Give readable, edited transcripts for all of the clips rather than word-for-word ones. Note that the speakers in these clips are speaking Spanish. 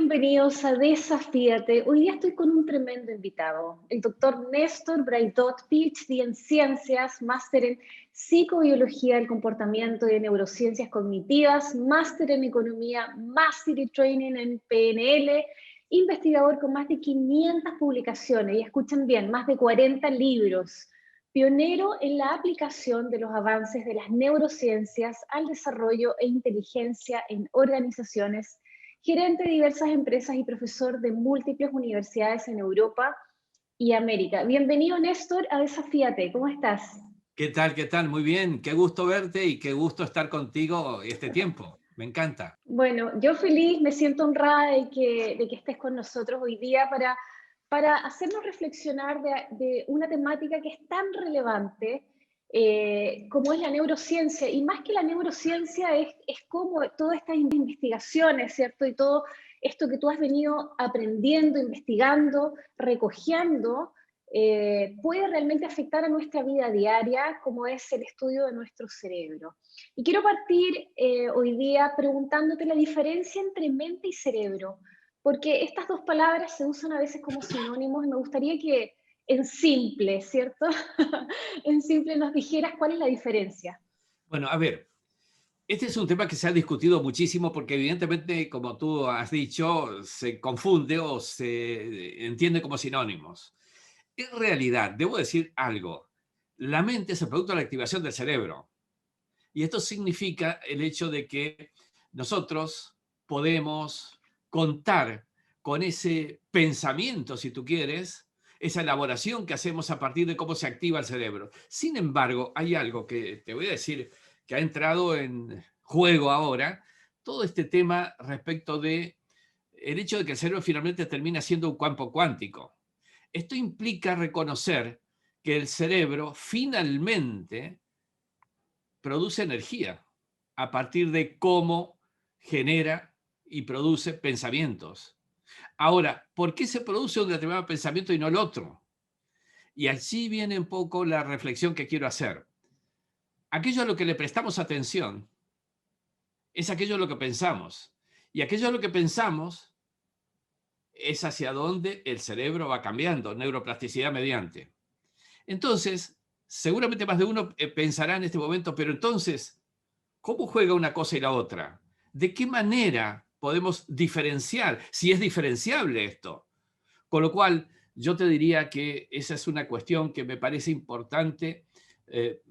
bienvenidos a Desafíate. Hoy día estoy con un tremendo invitado, el doctor Néstor Braidot, PhD en Ciencias, máster en Psicobiología del Comportamiento y de Neurociencias Cognitivas, máster en Economía, Mastery Training en PNL, investigador con más de 500 publicaciones, y escuchen bien, más de 40 libros, pionero en la aplicación de los avances de las neurociencias al desarrollo e inteligencia en organizaciones, gerente de diversas empresas y profesor de múltiples universidades en Europa y América. Bienvenido, Néstor, a Desafíate. ¿Cómo estás? ¿Qué tal? ¿Qué tal? Muy bien. Qué gusto verte y qué gusto estar contigo este tiempo. Me encanta. Bueno, yo feliz, me siento honrada de que estés con nosotros hoy día para hacernos reflexionar de una temática que es tan relevante como es la neurociencia. Y más que la neurociencia es como todas estas investigaciones, ¿cierto? Y todo esto que tú has venido aprendiendo, investigando, recogiendo, puede realmente afectar a nuestra vida diaria, como es el estudio de nuestro cerebro. Y quiero partir hoy día preguntándote la diferencia entre mente y cerebro, porque estas dos palabras se usan a veces como sinónimos y me gustaría que en simple, ¿cierto? En simple nos dijeras cuál es la diferencia. Bueno, a ver, este es un tema que se ha discutido muchísimo porque evidentemente, como tú has dicho, se confunde o se entiende como sinónimos. En realidad, debo decir algo. La mente es el producto de la activación del cerebro. Y esto significa el hecho de que nosotros podemos contar con ese pensamiento, si tú quieres, esa elaboración que hacemos a partir de cómo se activa el cerebro. Sin embargo, hay algo que te voy a decir que ha entrado en juego ahora, todo este tema respecto de el hecho de que el cerebro finalmente termina siendo un campo cuántico. Esto implica reconocer que el cerebro finalmente produce energía a partir de cómo genera y produce pensamientos. Ahora, ¿por qué se produce un determinado pensamiento y no el otro? Y allí viene un poco la reflexión que quiero hacer. Aquello a lo que le prestamos atención es aquello a lo que pensamos. Y aquello a lo que pensamos es hacia dónde el cerebro va cambiando, neuroplasticidad mediante. Entonces, seguramente más de uno pensará en este momento, pero entonces, ¿cómo juega una cosa y la otra? ¿De qué manera podemos diferenciar? Si es diferenciable esto. Con lo cual, yo te diría que esa es una cuestión que me parece importante eh,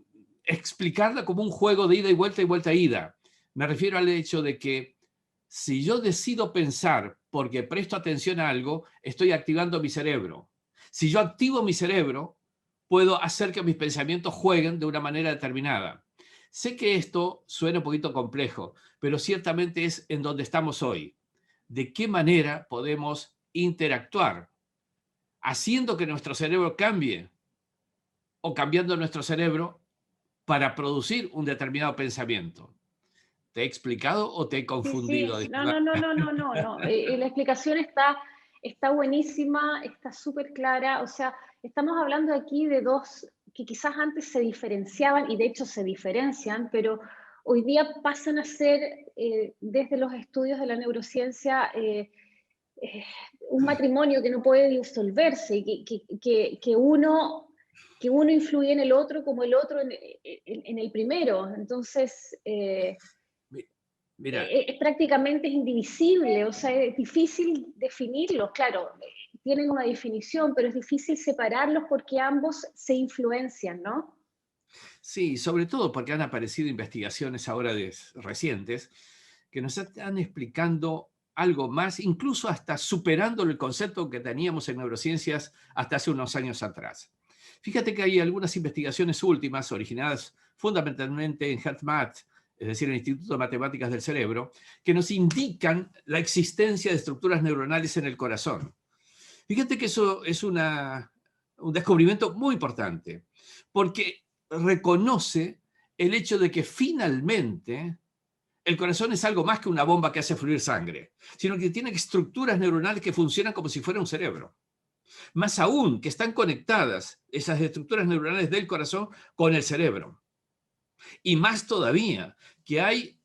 explicarla como un juego de ida y vuelta y vuelta a ida. Me refiero al hecho de que si yo decido pensar porque presto atención a algo, estoy activando mi cerebro. Si yo activo mi cerebro, puedo hacer que mis pensamientos jueguen de una manera determinada. Sé que esto suena un poquito complejo, pero ciertamente es en donde estamos hoy. ¿De qué manera podemos interactuar haciendo que nuestro cerebro cambie o cambiando nuestro cerebro para producir un determinado pensamiento? ¿Te he explicado o te he Sí, sí, confundido? sí. No, Disculpa. no, no, no, no, no, no. La explicación está buenísima, está súper clara. O sea, estamos hablando aquí de dos que quizás antes se diferenciaban y de hecho se diferencian, pero hoy día pasan a ser, desde los estudios de la neurociencia, eh, un matrimonio que no puede disolverse, que uno influye en el otro como el otro en el primero. Entonces, Mira, prácticamente es indivisible, o sea, es difícil definirlos, claro, tienen una definición, pero es difícil separarlos porque ambos se influencian, ¿no? sí, sobre todo porque han aparecido investigaciones ahora recientes que nos están explicando algo más, incluso hasta superando el concepto que teníamos en neurociencias hasta hace unos años atrás. Fíjate que hay algunas investigaciones últimas, originadas fundamentalmente en HeartMath, es decir, el Instituto de Matemáticas del Cerebro, que nos indican la existencia de estructuras neuronales en el corazón. Fíjate que eso es un descubrimiento muy importante, porque reconoce el hecho de que finalmente el corazón es algo más que una bomba que hace fluir sangre, sino que tiene estructuras neuronales que funcionan como si fuera un cerebro. Más aún, que están conectadas esas estructuras neuronales del corazón con el cerebro. Y más todavía, que hay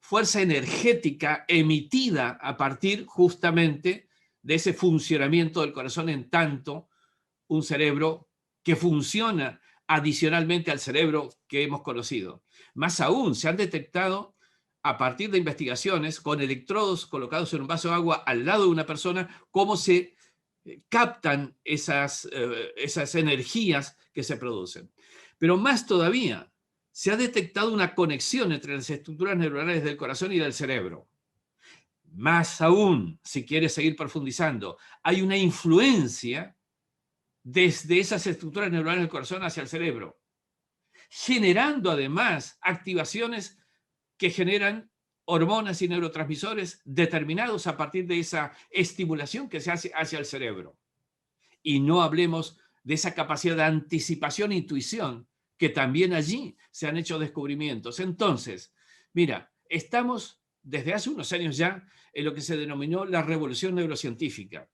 fuerza energética emitida a partir justamente de ese funcionamiento del corazón, en tanto un cerebro que funciona adicionalmente al cerebro que hemos conocido. Más aún, se han detectado a partir de investigaciones con electrodos colocados en un vaso de agua al lado de una persona, cómo se captan esas energías que se producen. Pero más todavía, se ha detectado una conexión entre las estructuras neuronales del corazón y del cerebro. Más aún, si quieres seguir profundizando, hay una influencia desde esas estructuras neuronales del corazón hacia el cerebro, generando además activaciones que generan hormonas y neurotransmisores determinados a partir de esa estimulación que se hace hacia el cerebro. Y no hablemos de esa capacidad de anticipación e intuición, que también allí se han hecho descubrimientos. Entonces, mira, estamos desde hace unos años ya en lo que se denominó la revolución neurocientífica.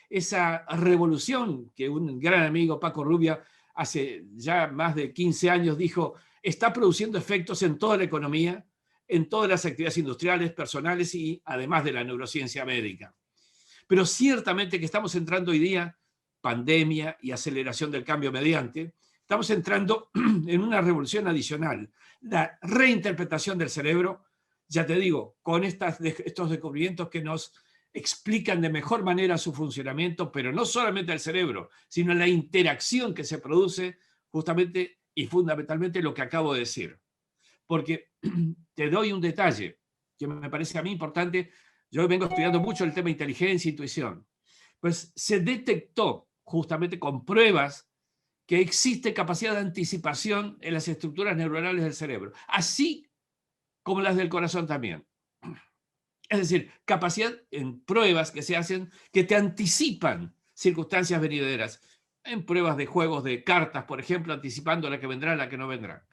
Esa revolución que un gran amigo, Paco Rubia, hace ya más de 15 años dijo, está produciendo efectos en toda la economía, en todas las actividades industriales, personales y además de la neurociencia médica. Pero ciertamente que estamos entrando hoy día, pandemia y aceleración del cambio mediante, estamos entrando en una revolución adicional, la reinterpretación del cerebro, ya te digo, con estos descubrimientos que nos explican de mejor manera su funcionamiento, pero no solamente el cerebro, sino la interacción que se produce justamente y fundamentalmente lo que acabo de decir. Porque te doy un detalle que me parece a mí importante. Yo vengo estudiando mucho el tema de inteligencia e intuición. Pues se detectó justamente con pruebas que existe capacidad de anticipación en las estructuras neuronales del cerebro, así como las del corazón también. Es decir, capacidad en pruebas que se hacen que te anticipan circunstancias venideras. En pruebas de juegos de cartas, por ejemplo, anticipando la que vendrá, la que no vendrá.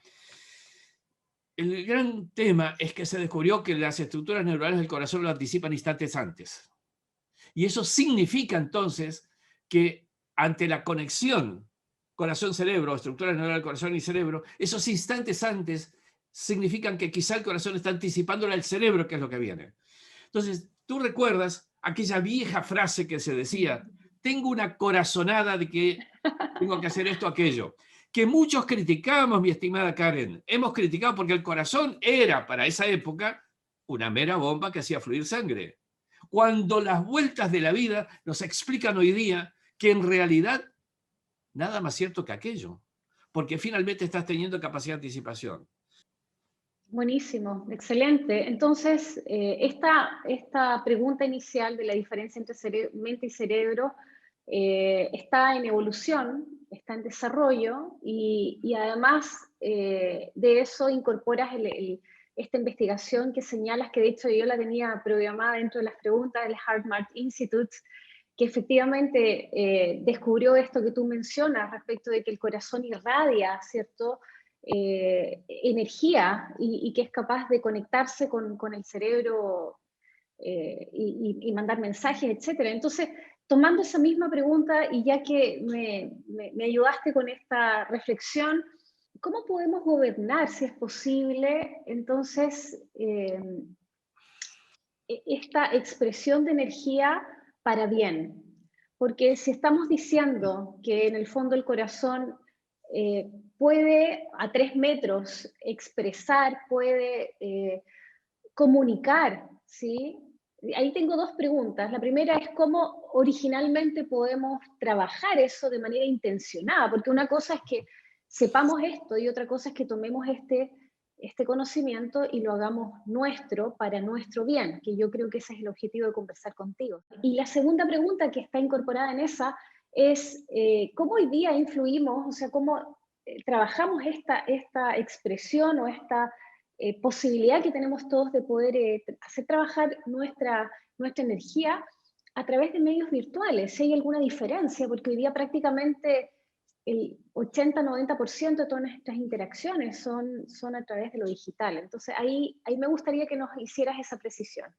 El gran tema es que se descubrió que las estructuras neuronales del corazón lo anticipan instantes antes. Y eso significa entonces que ante la conexión corazón-cerebro, estructura neuronal del corazón y cerebro, esos instantes antes significan que quizá el corazón está anticipándole al cerebro qué es lo que viene. Entonces, tú recuerdas aquella vieja frase que se decía, tengo una corazonada de que tengo que hacer esto o aquello, que muchos criticamos, mi estimada Karen. Hemos criticado porque el corazón era para esa época una mera bomba que hacía fluir sangre. Cuando las vueltas de la vida nos explican hoy día que en realidad nada más cierto que aquello, porque finalmente estás teniendo capacidad de anticipación. Buenísimo, excelente. Entonces, esta pregunta inicial de la diferencia entre mente y cerebro está en evolución, está en desarrollo y además de eso incorporas esta investigación que señalas, que de hecho yo la tenía programada dentro de las preguntas del HeartMath Institute, que efectivamente descubrió esto que tú mencionas respecto de que el corazón irradia, ¿cierto?, energía y que es capaz de conectarse con el cerebro y mandar mensajes, etcétera. Entonces, tomando esa misma pregunta y ya que me ayudaste con esta reflexión, ¿cómo podemos gobernar, si es posible, entonces, esta expresión de energía para bien? Porque si estamos diciendo que en el fondo el corazón puede a 3 metros expresar, puede comunicar, ¿sí? Ahí tengo dos preguntas. La primera es cómo originalmente podemos trabajar eso de manera intencionada, porque una cosa es que sepamos esto y otra cosa es que tomemos este conocimiento y lo hagamos nuestro para nuestro bien, que yo creo que ese es el objetivo de conversar contigo. Y la segunda pregunta que está incorporada en esa es cómo hoy día influimos, o sea, cómo trabajamos esta expresión o esta posibilidad que tenemos todos de poder hacer trabajar nuestra energía a través de medios virtuales. Si hay alguna diferencia, porque hoy día prácticamente el 80-90% de todas nuestras interacciones son a través de lo digital. Entonces ahí me gustaría que nos hicieras esa precisión.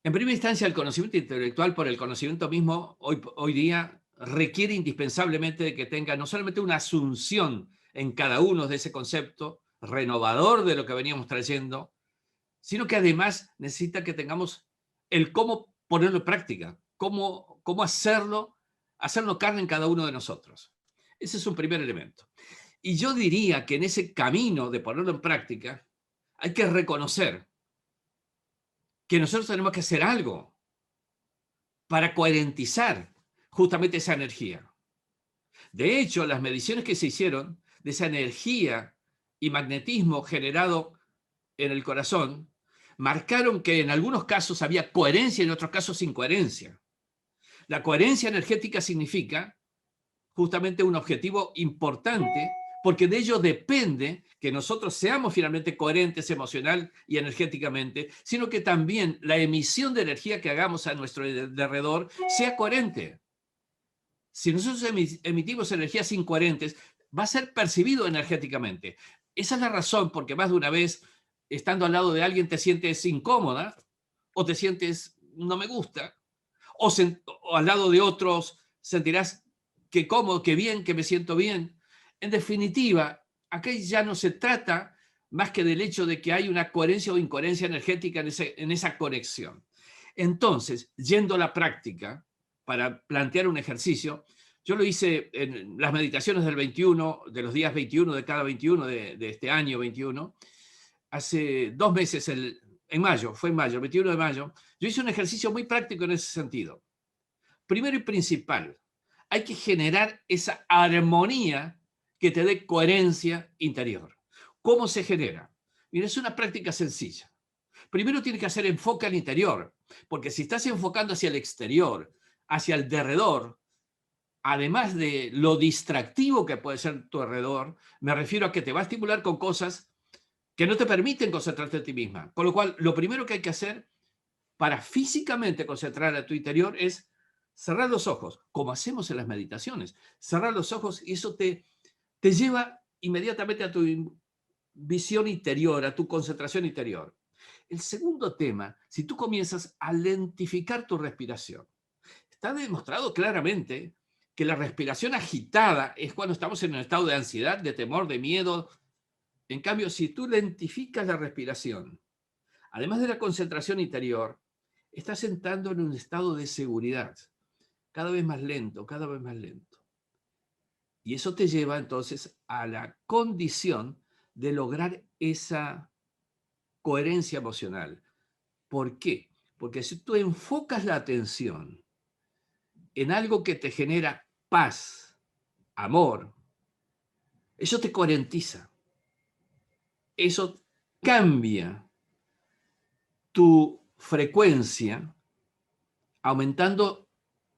En primera instancia, el conocimiento intelectual por el conocimiento mismo hoy día requiere indispensablemente de que tenga no solamente una asunción en cada uno de ese concepto renovador de lo que veníamos trayendo, sino que además necesita que tengamos el cómo ponerlo en práctica, cómo hacerlo carne en cada uno de nosotros. Ese es un primer elemento. Y yo diría que en ese camino de ponerlo en práctica hay que reconocer que nosotros tenemos que hacer algo para coherentizar justamente esa energía. De hecho, las mediciones que se hicieron de esa energía y magnetismo generado en el corazón marcaron que en algunos casos había coherencia y en otros casos incoherencia. La coherencia energética significa justamente un objetivo importante, porque de ello depende que nosotros seamos finalmente coherentes emocional y energéticamente, sino que también la emisión de energía que hagamos a nuestro alrededor sea coherente. Si nosotros emitimos energías incoherentes, va a ser percibido energéticamente. Esa es la razón porque más de una vez, estando al lado de alguien, te sientes incómoda o te sientes no me gusta, o al lado de otros sentirás que cómodo, que bien, que me siento bien. En definitiva, aquí ya no se trata más que del hecho de que hay una coherencia o incoherencia energética en esa conexión. Entonces, yendo a la práctica, para plantear un ejercicio, yo lo hice en las meditaciones del 21, de los días 21 de cada 21 de este año 21, hace 2 meses, en mayo, fue en mayo, el 21 de mayo, yo hice un ejercicio muy práctico en ese sentido. Primero y principal, hay que generar esa armonía que te dé coherencia interior. ¿Cómo se genera? Mira, es una práctica sencilla. Primero tienes que hacer enfoque al interior, porque si estás enfocando hacia el exterior, hacia el derredor, además de lo distractivo que puede ser tu alrededor, me refiero a que te va a estimular con cosas que no te permiten concentrarte en ti misma. Con lo cual, lo primero que hay que hacer para físicamente concentrar a tu interior es cerrar los ojos, como hacemos en las meditaciones. Cerrar los ojos y eso te lleva inmediatamente a tu visión interior, a tu concentración interior. El segundo tema, si tú comienzas a lentificar tu respiración, está demostrado claramente que la respiración agitada es cuando estamos en un estado de ansiedad, de temor, de miedo. En cambio, si tú lentificas la respiración, además de la concentración interior, estás entrando en un estado de seguridad, cada vez más lento, cada vez más lento. Y eso te lleva entonces a la condición de lograr esa coherencia emocional. ¿Por qué? Porque si tú enfocas la atención en algo que te genera paz, amor, eso te coherentiza. Eso cambia tu frecuencia, aumentando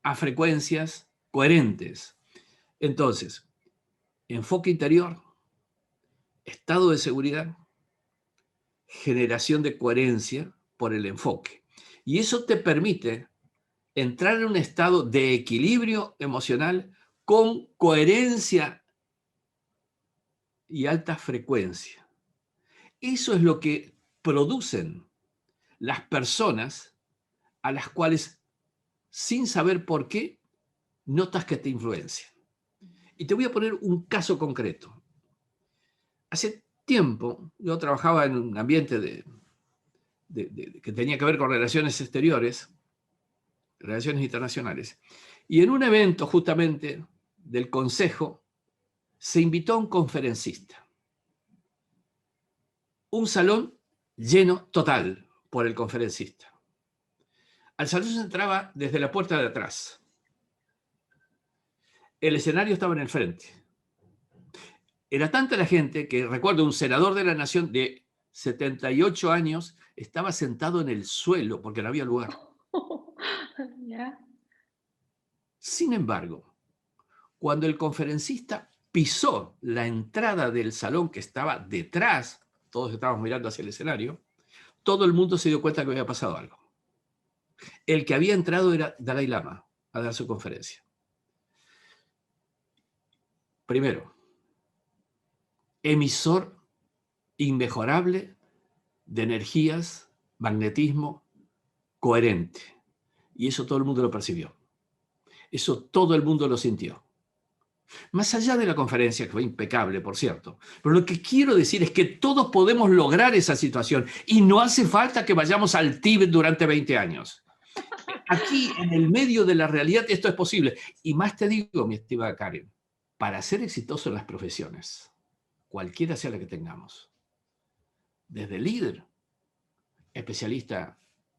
a frecuencias coherentes. Entonces, enfoque interior, estado de seguridad, generación de coherencia por el enfoque. Y eso te permite entrar en un estado de equilibrio emocional con coherencia y alta frecuencia. Eso es lo que producen las personas a las cuales, sin saber por qué, notas que te influencian. Y te voy a poner un caso concreto. Hace tiempo yo trabajaba en un ambiente que tenía que ver con relaciones exteriores, relaciones internacionales, y en un evento justamente del consejo se invitó a un conferencista. Un salón lleno total por el conferencista. Al salón se entraba desde la puerta de atrás. El escenario estaba en el frente. Era tanta la gente que, recuerdo, un senador de la nación de 78 años estaba sentado en el suelo porque no había lugar. ¿Ya? Sin embargo, cuando el conferencista pisó la entrada del salón que estaba detrás, todos estábamos mirando hacia el escenario, todo el mundo se dio cuenta que había pasado algo. El que había entrado era Dalai Lama a dar su conferencia. Primero, emisor inmejorable de energías, magnetismo, coherente. Y eso todo el mundo lo percibió. Eso todo el mundo lo sintió. Más allá de la conferencia, que fue impecable, por cierto. Pero lo que quiero decir es que todos podemos lograr esa situación y no hace falta que vayamos al Tíbet durante 20 años. Aquí, en el medio de la realidad, esto es posible. Y más te digo, mi estimada Karen, para ser exitoso en las profesiones, cualquiera sea la que tengamos, desde líder, especialista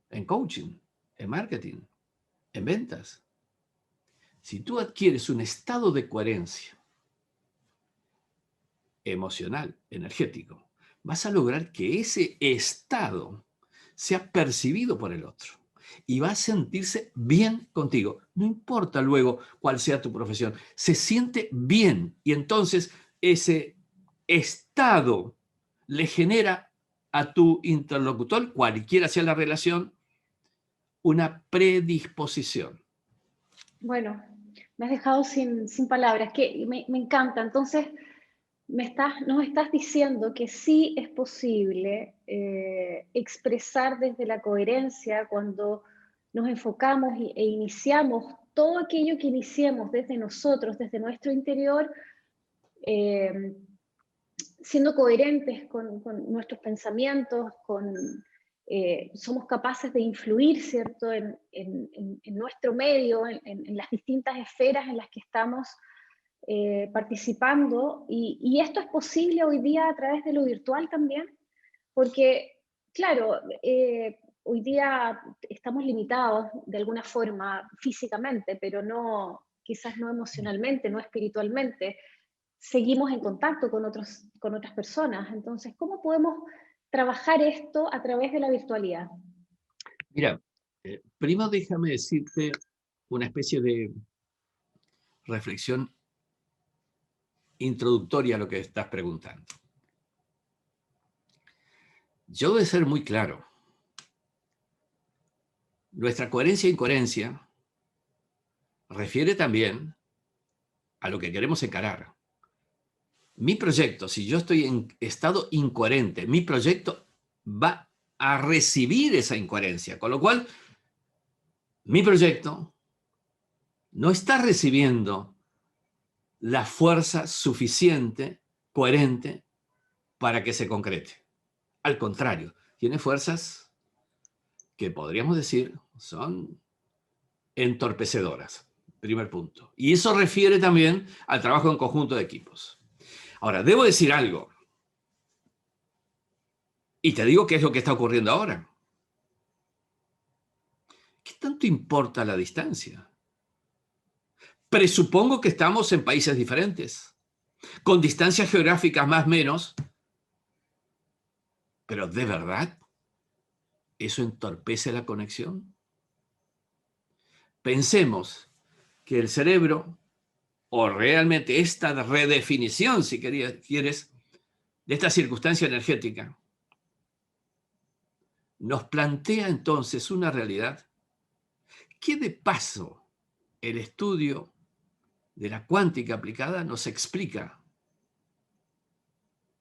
en coaching, en marketing, en ventas, si tú adquieres un estado de coherencia emocional, energético, vas a lograr que ese estado sea percibido por el otro y va a sentirse bien contigo. No importa luego cuál sea tu profesión, se siente bien y entonces ese estado le genera a tu interlocutor, cualquiera sea la relación, una predisposición. Bueno, me has dejado sin palabras, que me encanta. Entonces, nos estás diciendo que sí es posible expresar desde la coherencia cuando nos enfocamos e iniciamos todo aquello que iniciemos desde nosotros, desde nuestro interior, eh, siendo coherentes con nuestros pensamientos, somos capaces de influir, ¿cierto?, en nuestro medio, en las distintas esferas en las que estamos participando, y esto es posible hoy día a través de lo virtual también, porque, claro, hoy día estamos limitados de alguna forma físicamente, pero no, quizás no emocionalmente, no espiritualmente. Seguimos en contacto con otras personas. Entonces, ¿cómo podemos trabajar esto a través de la virtualidad? Mira, primero déjame decirte una especie de reflexión introductoria a lo que estás preguntando. Yo debo ser muy claro. Nuestra coherencia e incoherencia refiere también a lo que queremos encarar. Mi proyecto, si yo estoy en estado incoherente, mi proyecto va a recibir esa incoherencia, con lo cual mi proyecto no está recibiendo la fuerza suficiente, coherente, para que se concrete. Al contrario, tiene fuerzas que podríamos decir son entorpecedoras. Primer punto. Y eso refiere también al trabajo en conjunto de equipos. Ahora, debo decir algo. Y te digo qué es lo que está ocurriendo ahora. ¿Qué tanto importa la distancia? Presupongo que estamos en países diferentes, con distancias geográficas más o menos, pero ¿de verdad eso entorpece la conexión? Pensemos que el cerebro, o realmente esta redefinición, si quieres, de esta circunstancia energética, nos plantea entonces una realidad que de paso el estudio de la cuántica aplicada nos explica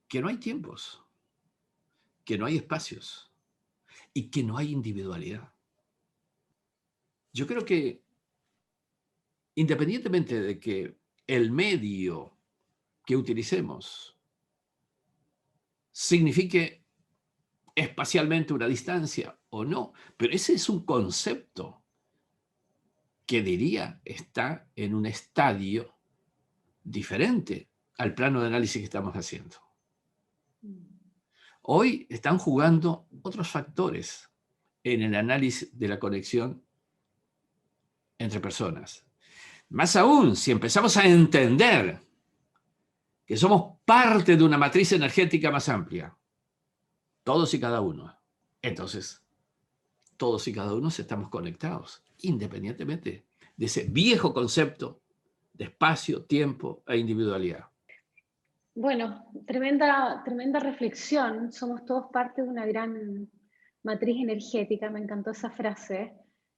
que no hay tiempos, que no hay espacios y que no hay individualidad. Yo creo que independientemente de que el medio que utilicemos signifique espacialmente una distancia o no, pero ese es un concepto que diría está en un estadio diferente al plano de análisis que estamos haciendo. Hoy están jugando otros factores en el análisis de la conexión entre personas. Más aún, si empezamos a entender que somos parte de una matriz energética más amplia, todos y cada uno, entonces todos y cada uno estamos conectados, independientemente de ese viejo concepto de espacio, tiempo e individualidad. Bueno, tremenda reflexión. Somos todos parte de una gran matriz energética. Me encantó esa frase.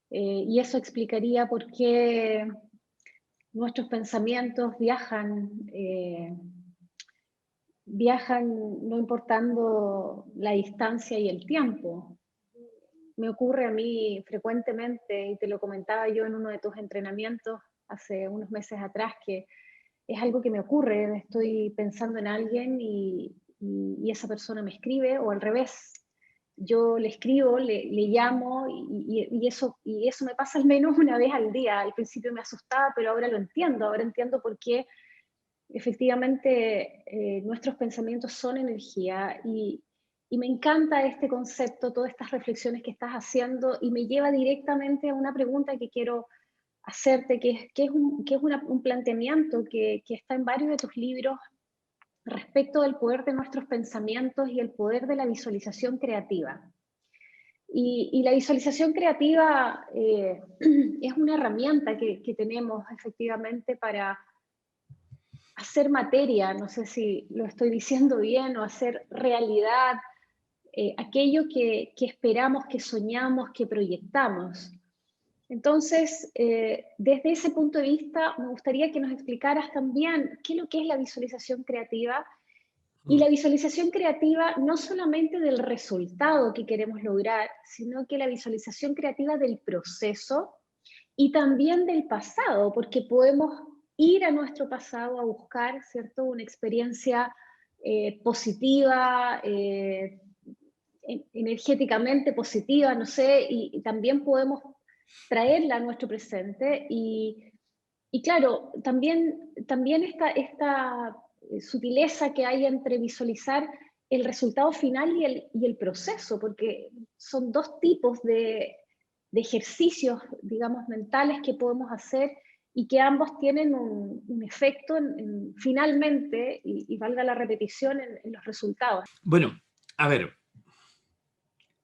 Y eso explicaría por qué nuestros pensamientos viajan no importando la distancia y el tiempo. Me ocurre a mí frecuentemente, y te lo comentaba yo en uno de tus entrenamientos hace unos meses atrás, que es algo que me ocurre, estoy pensando en alguien y esa persona me escribe, o al revés, yo le escribo, le llamo y eso me pasa al menos una vez al día. Al principio me asustaba, pero ahora entiendo por qué efectivamente nuestros pensamientos son energía y me encanta este concepto, todas estas reflexiones que estás haciendo y me lleva directamente a una pregunta que quiero hacerte, que es un planteamiento que está en varios de tus libros respecto del poder de nuestros pensamientos y el poder de la visualización creativa. Y la visualización creativa es una herramienta que tenemos efectivamente para hacer materia, no sé si lo estoy diciendo bien, o hacer realidad aquello que esperamos, que soñamos, que proyectamos. Entonces, desde ese punto de vista, me gustaría que nos explicaras también qué es lo que es la visualización creativa. Y la visualización creativa no solamente del resultado que queremos lograr, sino que la visualización creativa del proceso y también del pasado, porque podemos ir a nuestro pasado a buscar, ¿cierto?, una experiencia positiva, energéticamente positiva, no sé, y también podemos traerla a nuestro presente y claro, también esta sutileza que hay entre visualizar el resultado final y el proceso, porque son dos tipos de ejercicios, digamos, mentales que podemos hacer y que ambos tienen un efecto finalmente, y valga la repetición, en los resultados. Bueno, a ver,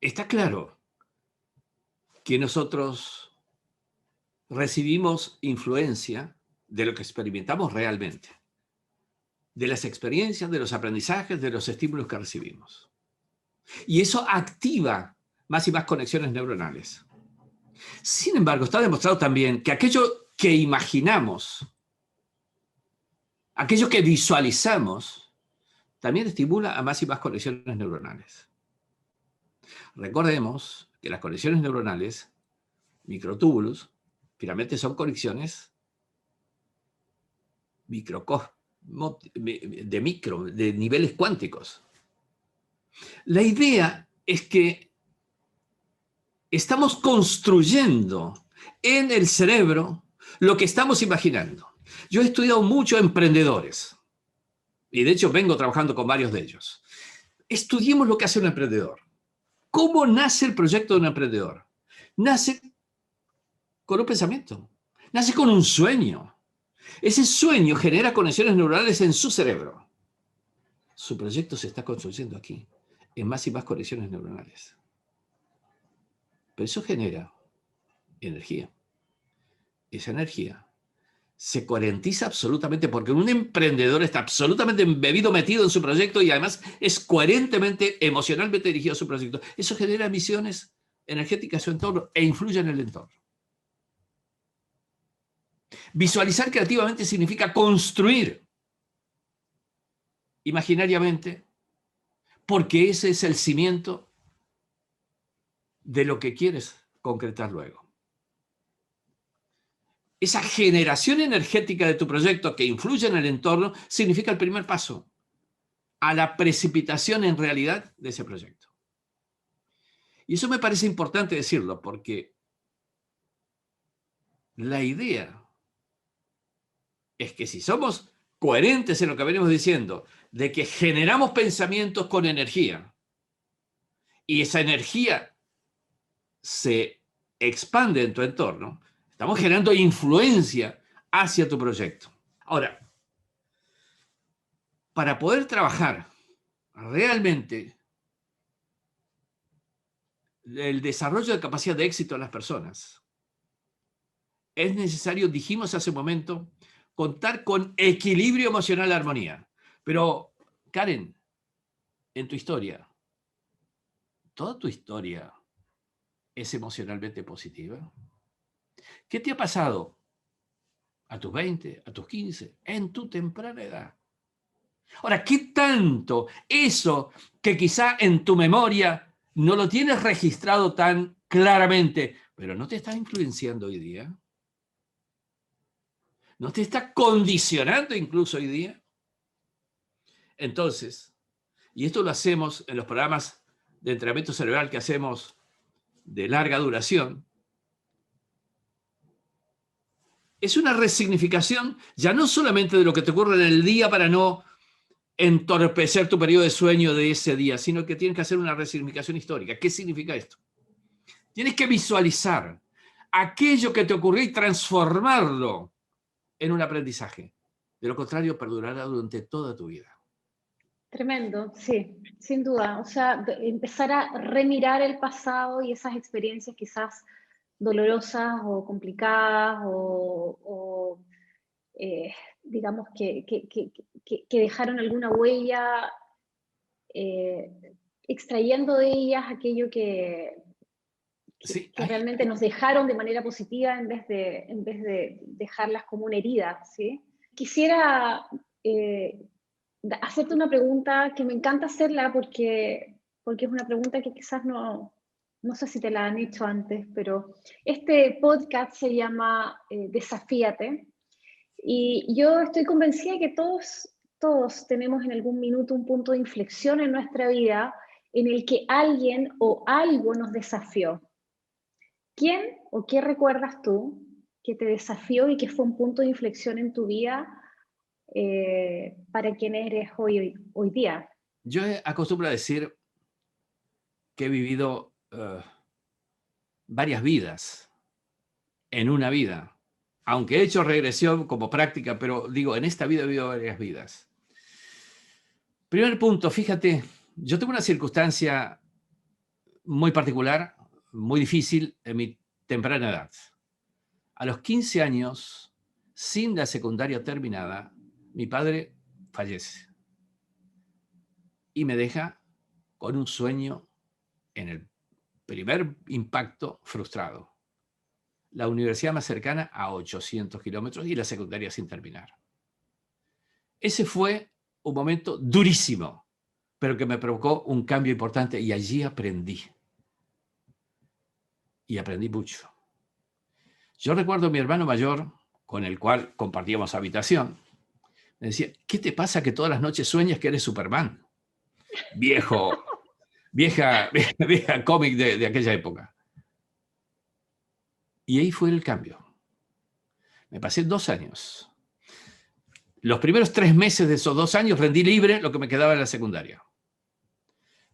está claro que nosotros recibimos influencia de lo que experimentamos realmente, de las experiencias, de los aprendizajes, de los estímulos que recibimos. Y eso activa más y más conexiones neuronales. Sin embargo, está demostrado también que aquello que imaginamos, aquello que visualizamos, también estimula a más y más conexiones neuronales. Recordemos que las conexiones neuronales, microtúbulos, finalmente son conexiones de niveles cuánticos. La idea es que estamos construyendo en el cerebro lo que estamos imaginando. Yo he estudiado mucho emprendedores y de hecho vengo trabajando con varios de ellos. Estudiemos lo que hace un emprendedor. ¿Cómo nace el proyecto de un emprendedor? Nace con un pensamiento, nace con un sueño. Ese sueño genera conexiones neuronales en su cerebro. Su proyecto se está construyendo aquí, en más y más conexiones neuronales. Pero eso genera energía. Esa energía se coherentiza absolutamente porque un emprendedor está absolutamente embebido, metido en su proyecto y además es coherentemente, emocionalmente dirigido a su proyecto. Eso genera emisiones energéticas a su entorno e influye en el entorno. Visualizar creativamente significa construir imaginariamente, porque ese es el cimiento de lo que quieres concretar luego. Esa generación energética de tu proyecto que influye en el entorno significa el primer paso a la precipitación en realidad de ese proyecto. Y eso me parece importante decirlo porque la idea es que si somos coherentes en lo que venimos diciendo, de que generamos pensamientos con energía y esa energía se expande en tu entorno, estamos generando influencia hacia tu proyecto. Ahora, para poder trabajar realmente el desarrollo de capacidad de éxito de las personas, es necesario, dijimos hace un momento, contar con equilibrio emocional y armonía. Pero, Karen, en tu historia, ¿toda tu historia es emocionalmente positiva? ¿Qué te ha pasado a tus 20, a tus 15, en tu temprana edad? Ahora, ¿qué tanto eso que quizá en tu memoria no lo tienes registrado tan claramente, pero no te está influenciando hoy día? ¿No te está condicionando incluso hoy día? Entonces, y esto lo hacemos en los programas de entrenamiento cerebral que hacemos de larga duración, es una resignificación ya no solamente de lo que te ocurre en el día para no entorpecer tu periodo de sueño de ese día, sino que tienes que hacer una resignificación histórica. ¿Qué significa esto? Tienes que visualizar aquello que te ocurrió y transformarlo en un aprendizaje. De lo contrario, perdurará durante toda tu vida. Tremendo, sí, sin duda. O sea, empezar a remirar el pasado y esas experiencias quizás dolorosas o complicadas digamos que dejaron alguna huella, extrayendo de ellas aquello Sí, que realmente nos dejaron de manera positiva en vez de dejarlas como una herida, ¿sí? Quisiera hacerte una pregunta que me encanta hacerla porque es una pregunta que quizás no sé si te la han hecho antes, pero este podcast se llama Desafíate, y yo estoy convencida de que todos tenemos en algún minuto un punto de inflexión en nuestra vida en el que alguien o algo nos desafió. ¿Quién o qué recuerdas tú que te desafió y que fue un punto de inflexión en tu vida para quien eres hoy día? yo acostumbro a decir que he vivido varias vidas en una vida. Aunque he hecho regresión como práctica, pero digo, en esta vida he vivido varias vidas. Primer punto, fíjate, yo tuve una circunstancia muy particular, muy difícil en mi temprana edad. A los 15 años, sin la secundaria terminada, mi padre fallece y me deja con un sueño en el primer impacto frustrado. La universidad más cercana a 800 kilómetros y la secundaria sin terminar. Ese fue un momento durísimo, pero que me provocó un cambio importante y allí aprendí. Y aprendí mucho. Yo recuerdo a mi hermano mayor, con el cual compartíamos habitación, me decía, ¿qué te pasa que todas las noches sueñas que eres Superman? Vieja cómic de aquella época. Y ahí fue el cambio. Me pasé 2 años. Los primeros 3 meses de esos 2 años rendí libre lo que me quedaba en la secundaria.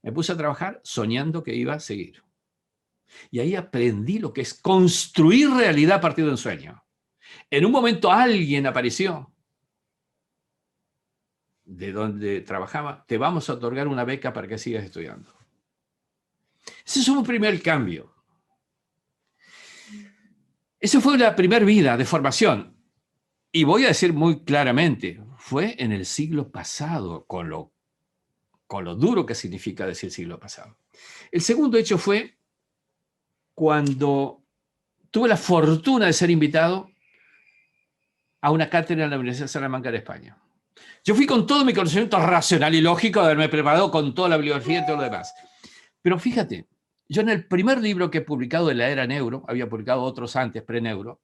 Me puse a trabajar soñando que iba a seguir. Y ahí aprendí lo que es construir realidad a partir de un sueño. En un momento alguien apareció de donde trabajaba, te vamos a otorgar una beca para que sigas estudiando. Ese es un primer cambio. Esa fue la primera vida de formación. Y voy a decir muy claramente, fue en el siglo pasado, con lo duro que significa decir siglo pasado. El segundo hecho fue cuando tuve la fortuna de ser invitado a una cátedra en la Universidad de Salamanca de España. Yo fui con todo mi conocimiento racional y lógico de haberme preparado con toda la bibliografía y todo lo demás. Pero fíjate, yo en el primer libro que he publicado de la era Neuro, había publicado otros antes, pre-Neuro,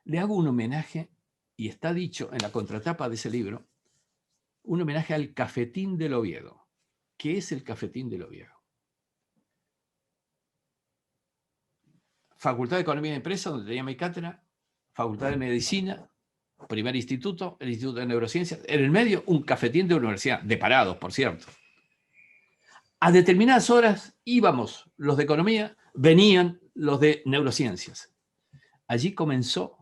le hago un homenaje, y está dicho en la contratapa de ese libro, un homenaje al Cafetín del Oviedo. ¿Qué es el Cafetín del Oviedo? Facultad de Economía de Empresa, donde tenía mi cátedra, Facultad de Medicina, primer instituto, el Instituto de Neurociencias, en el medio un cafetín de universidad, de parados, por cierto. A determinadas horas íbamos los de Economía, venían los de Neurociencias. Allí comenzó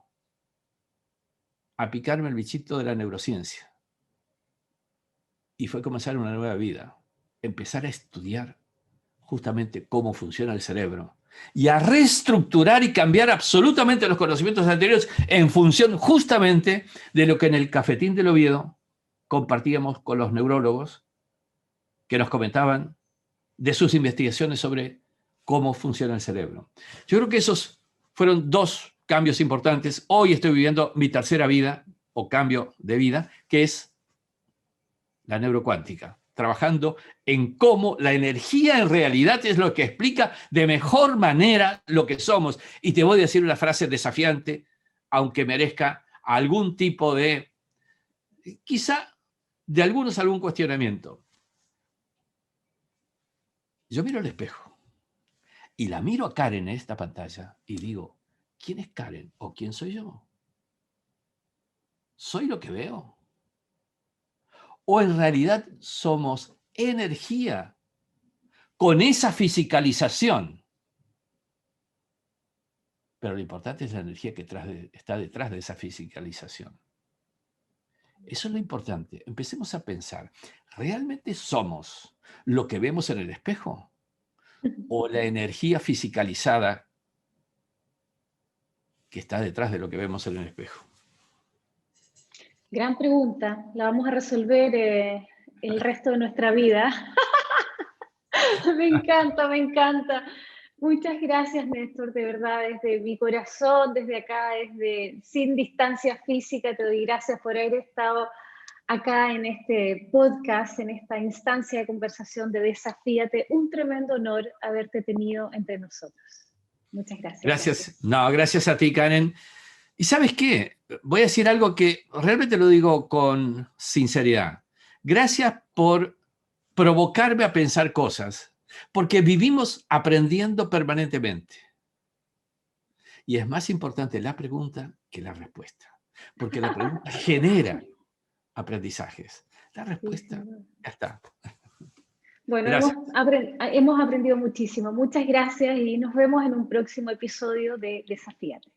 a picarme el bichito de la neurociencia. Y fue comenzar una nueva vida, empezar a estudiar justamente cómo funciona el cerebro y a reestructurar y cambiar absolutamente los conocimientos anteriores en función justamente de lo que en el Cafetín del Oviedo compartíamos con los neurólogos que nos comentaban de sus investigaciones sobre cómo funciona el cerebro. Yo creo que esos fueron 2 cambios importantes. Hoy estoy viviendo mi tercera vida o cambio de vida, que es la neurocuántica, trabajando en cómo la energía en realidad es lo que explica de mejor manera lo que somos. Y te voy a decir una frase desafiante aunque merezca algún tipo de, quizá, de algunos algún cuestionamiento. Yo miro al espejo y la miro a Karen en esta pantalla y digo, ¿quién es Karen o quién soy yo? ¿Soy lo que veo? ¿O en realidad somos energía con esa fisicalización? Pero lo importante es la energía que está detrás de esa fisicalización. Eso es lo importante. Empecemos a pensar, ¿realmente somos lo que vemos en el espejo? ¿O la energía fisicalizada que está detrás de lo que vemos en el espejo? Gran pregunta, la vamos a resolver el resto de nuestra vida. Me encanta, me encanta. Muchas gracias, Néstor, de verdad, desde mi corazón, desde acá, desde sin distancia física, te doy gracias por haber estado acá en este podcast, en esta instancia de conversación de Desafíate. Un tremendo honor haberte tenido entre nosotros. Muchas gracias. Gracias. No, gracias a ti, Karen. ¿Y sabes qué? Voy a decir algo que realmente lo digo con sinceridad. Gracias por provocarme a pensar cosas, porque vivimos aprendiendo permanentemente. Y es más importante la pregunta que la respuesta, porque la pregunta genera aprendizajes. La respuesta ya está. Bueno, hemos aprendido muchísimo. Muchas gracias y nos vemos en un próximo episodio de Desafíate.